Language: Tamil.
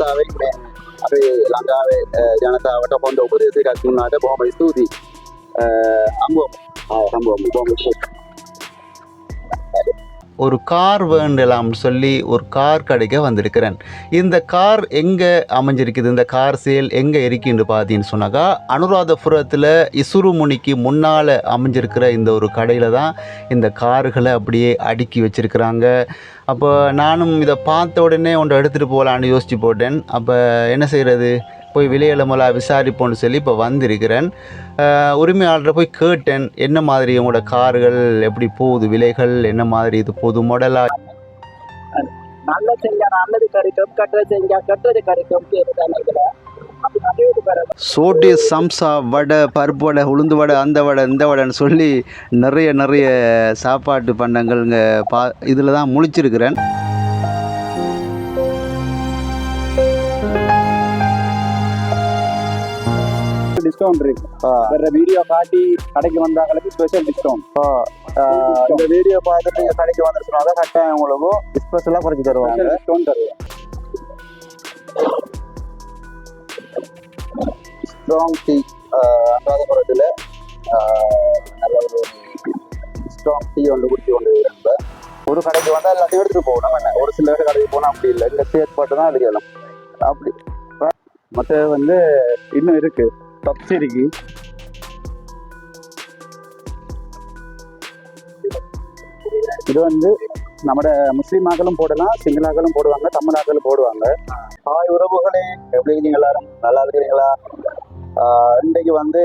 ජනතාවෙන් අපේ ලංකාවේ ජනතාවට හොඳ උපදේශයක් දුන්නාට බොහොම ස්තුතියි. හම්බුවමු. ஒரு கார் வேண்டலாம் சொல்லி ஒரு கார் கடைக்கு வந்திருக்கிறேன். இந்த கார் எங்கே அமைஞ்சிருக்குது, இந்த கார் சேல் எங்கே இருக்குன்னு பார்த்தீங்கன்னு சொன்னாக்கா அனுராதபுரத்தில் இசுருமுனிக்கு முன்னால் அமைஞ்சிருக்கிற இந்த ஒரு கடையில் தான் இந்த கார்களை அப்படியே அடுக்கி வச்சுருக்கிறாங்க. அப்போ நானும் இதை பார்த்த உடனே ஒன்றை எடுத்துகிட்டு போகலான்னு யோசித்து போட்டேன். அப்போ என்ன செய்கிறது, போய் விலையில விசாரிப்போன்னு சொல்லி இப்போ வந்திருக்கிறேன். உரிமையாளரை போய் கேட்டேன், என்ன மாதிரி உங்களோட கார்கள் எப்படி போகுது, விலைகள் என்ன மாதிரி, இது புது மாடலாக நல்ல செஞ்சா நல்லது கிடைக்கும், கட்டுறது செஞ்சா கட்டுறது கிடைக்கும். சோட்டி சம்சா வடை, பருப்பு வடை, உளுந்து வடை, அந்த வடை இந்த வடைன்னு சொல்லி நிறைய சாப்பாட்டு பண்டங்கள்ங்க இதில் தான் முழிச்சிருக்கிறேன். டிஸ்கவுண்ட் இருக்கு. வேற வீடியோ காட்டி கடைக்கு வந்தாங்களுக்கு ஸ்பெஷல் டிஸ்கவுண்ட். இந்த வீடியோ பார்த்துட்டு நீங்க கடைக்கு வந்துருச்சுனால கட்டாயம் உங்களுக்கும் ஸ்பெஷலா குறைச்சி தருவாங்க. டிஸ்கவுண்ட் தருவாங்க. ஸ்ட்ராங் டீ அனுராதபுரத்தில் நல்ல ஒரு ஸ்ட்ராங் டீ ஒன்று குடிச்சு கொண்டு நம்ம ஒரு கடைக்கு வந்தால் எல்லாத்தையும் எடுத்துகிட்டு போகணும். என்ன ஒரு சில கடைக்கு போனால் அப்படி இல்லை, இந்த சேர்ப்பாட்டு தான் தெரியலாம். அப்படி மற்ற வந்து இன்னும் இருக்கு, பப்ஸ் இருக்கு. இது வந்து நம்ம முஸ்லீமாக்களும் போடலாம், சிங்களாக்களும் போடுவாங்க, தமிழாக்களும் போடுவாங்க. ஹாய் உறவுகளே, எப்படி இருக்கீங்க? எல்லாரும் நல்லா இருக்கிறீங்களா? இன்றைக்கு வந்து